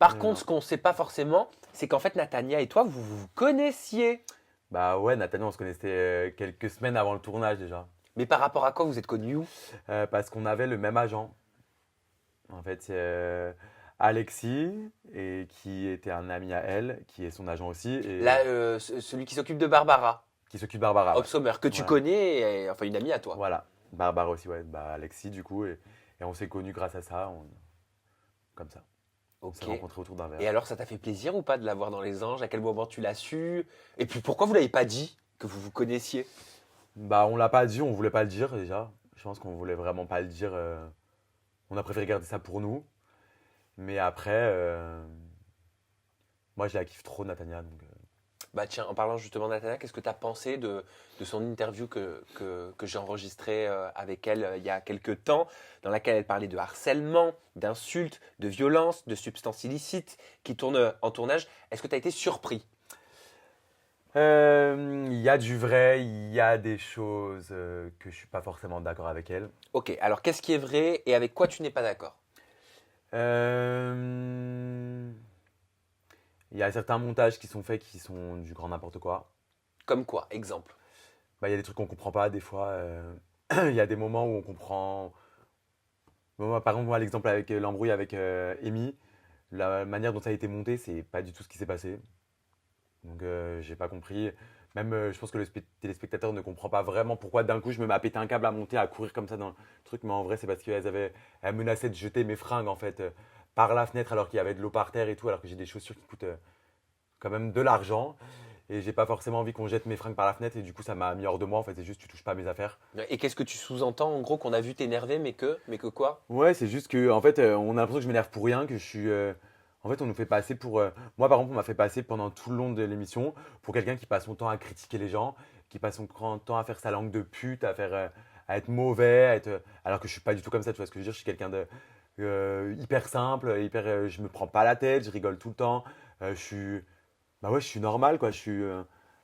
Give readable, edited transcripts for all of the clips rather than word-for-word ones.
Par contre, ce qu'on ne sait pas forcément, c'est qu'en fait, Nathania et toi, vous vous connaissiez. Bah ouais, Nathania, on se connaissait quelques semaines avant le tournage déjà. Mais par rapport à quoi vous êtes connus où? Parce qu'on avait le même agent. En fait, c'est Alexis, et qui était un ami à elle, qui est son agent aussi, et Là, celui qui s'occupe de Barbara, qui s'occupe de Barbara. Ouais. Hobsommer, que tu Voilà. connais, enfin une amie à toi. Voilà. Barbara aussi, ouais. Bah, Alexis, du coup, et on s'est connus grâce à ça, comme ça. On s'est Ok. rencontrés autour d'un Et verre. alors, ça t'a fait plaisir ou pas de la voir dans Les Anges? À quel moment tu l'as su? Et puis, pourquoi vous l'avez pas dit que vous vous connaissiez? Bah, on l'a pas dit, on voulait pas le dire déjà. Je pense qu'on voulait vraiment pas le dire. On a préféré garder ça pour nous. Mais après, moi, je la kiffe trop, Nathania. Donc, Bah tiens, en parlant justement de Nathania, qu'est-ce que tu as pensé de son interview que j'ai enregistrée avec elle il y a quelques temps, dans laquelle elle parlait de harcèlement, d'insultes, de violences, de substances illicites qui tournent en tournage. Est-ce que tu as été surpris? il y a du vrai, il y a des choses que je suis pas forcément d'accord avec elle. Ok, alors qu'est-ce qui est vrai et avec quoi tu n'es pas d'accord? Euh, il y a certains montages qui sont faits qui sont du grand n'importe quoi. Comme quoi? Exemple. Bah, il y a des trucs qu'on comprend pas des fois. Il y a des moments où on comprend. Moi, par exemple, moi, l'exemple avec l'embrouille avec Amy, la manière dont ça a été monté, c'est pas du tout ce qui s'est passé. Donc, j'ai pas compris. Même, je pense que le téléspectateur ne comprend pas vraiment pourquoi d'un coup je me mets à péter un câble, à monter, à courir comme ça dans le truc. Mais en vrai, c'est parce elles menaçaient de jeter mes fringues en fait par la fenêtre alors qu'il y avait de l'eau par terre et tout, alors que j'ai des chaussures qui coûtent quand même de l'argent. Et j'ai pas forcément envie qu'on jette mes fringues par la fenêtre et du coup ça m'a mis hors de moi. En fait, c'est juste tu touches pas à mes affaires. Et qu'est-ce que tu sous-entends en gros qu'on a vu t'énerver mais que quoi? Ouais, c'est juste que en fait, on a l'impression que je m'énerve pour rien, que je suis. En fait, on nous fait passer pour. Moi, par exemple, on m'a fait passer pendant tout le long de l'émission pour quelqu'un qui passe son temps à critiquer les gens, qui passe son temps à faire sa langue de pute, à être mauvais, alors que je suis pas du tout comme ça. Tu vois ce que je veux dire? Je suis quelqu'un de hyper simple, hyper. Je me prends pas la tête, je rigole tout le temps. Je suis. Bah ouais, je suis normal, quoi. Je suis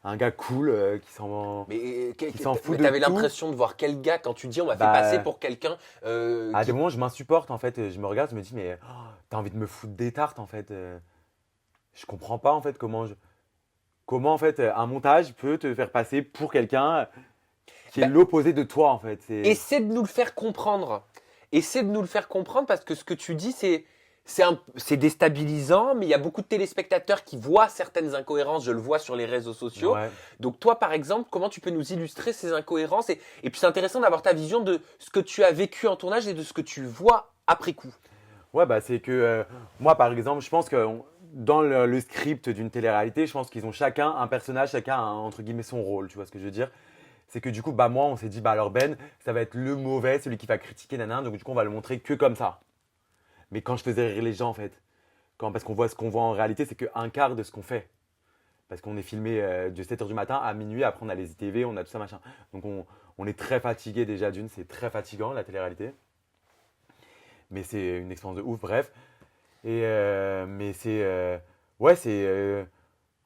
un gars cool Mais qui s'en fout mais de t'avais tout. l'impression de voir quel gars quand tu dis on m'a fait passer Bah. pour quelqu'un À des qui. moments, je m'insupporte en fait. Et je me regarde, je me dis, mais t'as envie de me foutre des tartes en fait. Je comprends pas en fait comment en fait un montage peut te faire passer pour quelqu'un qui est Bah, l'opposé de toi en fait. essaie de nous le faire comprendre. Essaie de nous le faire comprendre parce que ce que tu dis, c'est déstabilisant, mais il y a beaucoup de téléspectateurs qui voient certaines incohérences, je le vois sur les réseaux sociaux. Ouais. Donc toi, par exemple, comment tu peux nous illustrer ces incohérences et puis c'est intéressant d'avoir ta vision de ce que tu as vécu en tournage et de ce que tu vois après coup. Ouais, bah c'est que moi par exemple, je pense que dans le script d'une télé-réalité, je pense qu'ils ont chacun un personnage, chacun a entre guillemets son rôle. Tu vois ce que je veux dire? C'est que du coup, bah moi, on s'est dit, bah alors Ben, ça va être le mauvais, celui qui va critiquer Nana. Donc du coup, on va le montrer que comme ça. Mais quand je faisais rire les gens en fait. Parce qu'on voit ce qu'on voit en réalité, c'est qu'un quart de ce qu'on fait. Parce qu'on est filmé de 7h du matin à minuit, après on a les ITV, on a tout ça machin. Donc on est très fatigué déjà d'une, c'est très fatigant la télé-réalité. Mais c'est une expérience de ouf, bref. Mais c'est. Ouais, c'est.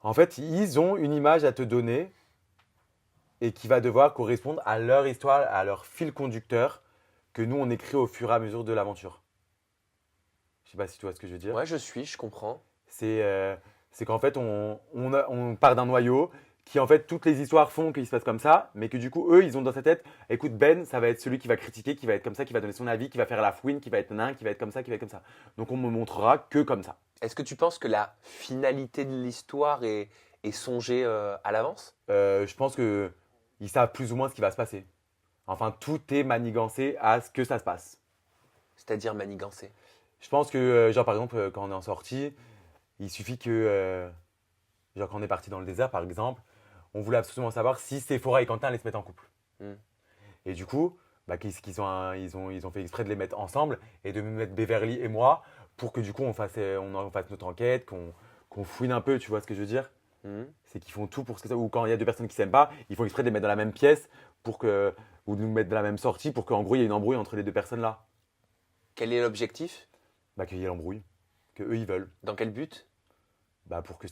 En fait, ils ont une image à te donner et qui va devoir correspondre à leur histoire, à leur fil conducteur que nous on écrit au fur et à mesure de l'aventure. Je sais pas si tu vois ce que je veux dire. Ouais, je comprends. C'est c'est qu'en fait, on part d'un noyau qui, en fait, toutes les histoires font qu'il se passe comme ça, mais que du coup, eux, ils ont dans sa tête, écoute, Ben, ça va être celui qui va critiquer, qui va être comme ça, qui va donner son avis, qui va faire la fouine, qui va être nain, qui va être comme ça, qui va être comme ça. Donc, on me montrera que comme ça. Est-ce que tu penses que la finalité de l'histoire est songée à l'avance? Je pense que ils savent plus ou moins ce qui va se passer. Enfin, tout est manigancé à ce que ça se passe. C'est-à-dire manigancée. Je pense que, genre, par exemple, quand on est en sortie, il suffit que, genre, quand on est parti dans le désert, par exemple, on voulait absolument savoir si Sephora et Quentin allaient se mettre en couple. Hmm. Et du coup, bah, ils ont fait exprès de les mettre ensemble et de me mettre Beverly et moi pour que du coup on fasse notre enquête, qu'on fouine un peu, tu vois ce que je veux dire? Hmm. C'est qu'ils font tout pour ce que ça. Ou quand il y a deux personnes qui s'aiment pas, ils font exprès de les mettre dans la même pièce ou de nous mettre dans la même sortie pour qu'en gros il y ait une embrouille entre les deux personnes là. Quel est l'objectif? Bah, qu'il y ait l'embrouille, que eux ils veulent. Dans quel but? Bah, pour que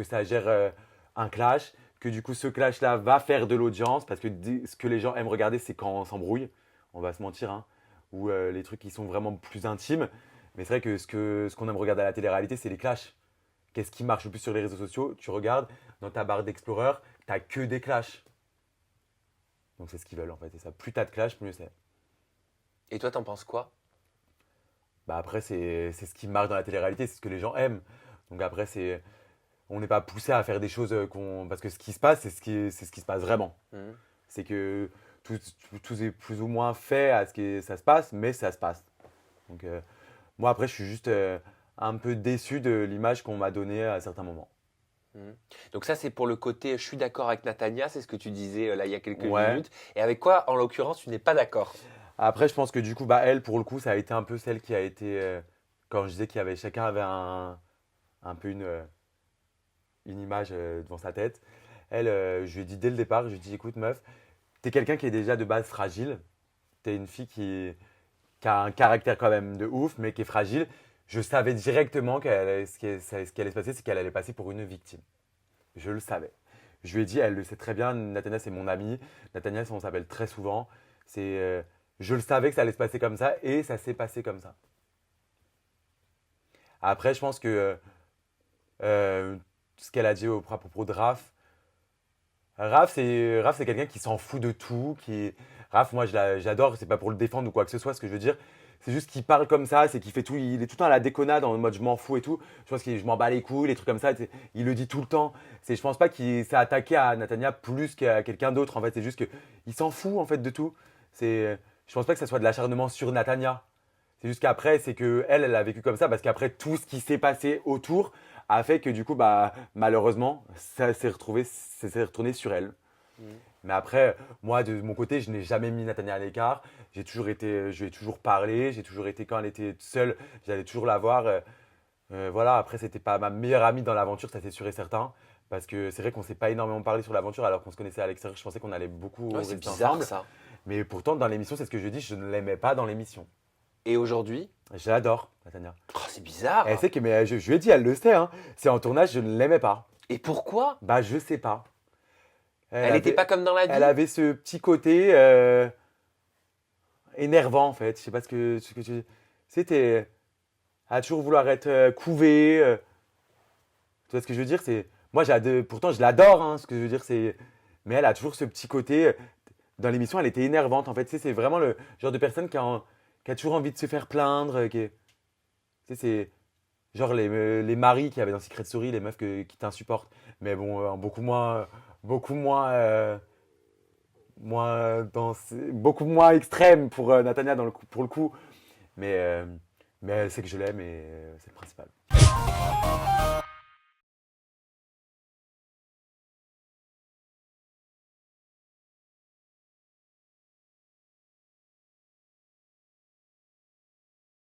ça gère un clash, que du coup ce clash là va faire de l'audience parce que ce que les gens aiment regarder c'est quand on s'embrouille, on va se mentir, hein, ou les trucs qui sont vraiment plus intimes. Mais c'est vrai que ce qu'on aime regarder à la télé-réalité, c'est les clashs. Qu'est-ce qui marche le plus sur les réseaux sociaux? Tu regardes, dans ta barre d'Explorer, t'as que des clashs. Donc c'est ce qu'ils veulent en fait. Et ça, plus t'as de clashs, mieux c'est. Et toi, t'en penses quoi? Bah après, c'est ce qui marche dans la télé-réalité, c'est ce que les gens aiment. Donc après, on n'est pas poussé à faire des choses parce que ce qui se passe, c'est ce qui se passe vraiment. Mhm. C'est que tout est plus ou moins fait à ce que ça se passe, mais ça se passe. Donc moi après, je suis juste un peu déçu de l'image qu'on m'a donnée à certains moments. Mhm. Donc ça, c'est pour le côté, je suis d'accord avec Natania, c'est ce que tu disais là il y a quelques Ouais. minutes. Et avec quoi, en l'occurrence, tu n'es pas d'accord? Après, je pense que du coup, bah, elle, pour le coup, ça a été un peu celle qui a été. Quand je disais chacun avait un peu une image devant sa tête. Elle, je lui ai dit dès le départ, je lui ai dit écoute, meuf, t'es quelqu'un qui est déjà de base fragile. T'es une fille qui a un caractère quand même de ouf, mais qui est fragile. Je savais directement ce qui allait se passer, c'est qu'elle allait passer pour une victime. Je le savais. Je lui ai dit, elle le sait très bien, Nathania, c'est mon ami. Nathania, on s'appelle très souvent. Je le savais que ça allait se passer comme ça et ça s'est passé comme ça. Après, je pense que ce qu'elle a dit à propos de Raph, c'est quelqu'un qui s'en fout de tout. Raph, moi, j'adore. C'est pas pour le défendre ou quoi que ce soit. Ce que je veux dire, c'est juste qu'il parle comme ça. C'est qu'il fait tout. Il est tout le temps à la déconnade en mode je m'en fous et tout. Je pense que je m'en bats les couilles, les trucs comme ça. Il le dit tout le temps. Je pense pas qu'il s'est attaqué à Nathania plus qu'à quelqu'un d'autre. En fait, c'est juste qu'il s'en fout en fait de tout. Je pense pas que ça soit de l'acharnement sur Nathania. C'est juste qu'après, c'est que elle a vécu comme ça parce qu'après tout ce qui s'est passé autour a fait que du coup, bah, malheureusement, ça s'est retourné sur elle. Mhm. Mais après, moi, de mon côté, je n'ai jamais mis Nathania à l'écart. Je lui ai toujours parlé. J'ai toujours été, quand elle était seule, j'allais toujours la voir. Voilà, après, c'était pas ma meilleure amie dans l'aventure, ça c'est sûr et certain. Parce que c'est vrai qu'on s'est pas énormément parlé sur l'aventure alors qu'on se connaissait à l'extérieur. Je pensais qu'on allait beaucoup Ouais, c'est rester bizarre ensemble. ça. Mais pourtant, dans l'émission, c'est ce que je dis, je ne l'aimais pas dans l'émission. Et aujourd'hui? Je l'adore, Nathania. Oh, c'est bizarre. Elle sait que, mais je lui ai dit, elle le sait, hein. C'est en tournage, je ne l'aimais pas. Et pourquoi? Bah, je sais pas. Elle n'était pas comme dans la vie? Elle avait ce petit côté énervant, en fait. Je sais pas ce que tu. C'était. À toujours vouloir être couvée. Tu vois ce que je veux dire? Moi, pourtant, je l'adore, hein, ce que je veux dire, c'est. Mais elle a toujours ce petit côté. Dans l'émission, elle était énervante, en fait. Tu sais, c'est vraiment le genre de personne qui a toujours envie de se faire plaindre. Tu sais, c'est. Genre les maris qu'il y avait dans Secret Story, les meufs qui t'insupportent. Mais bon, beaucoup moins, beaucoup moins extrême pour Nathania pour le coup. Mais elle sait que je l'aime et c'est le principal.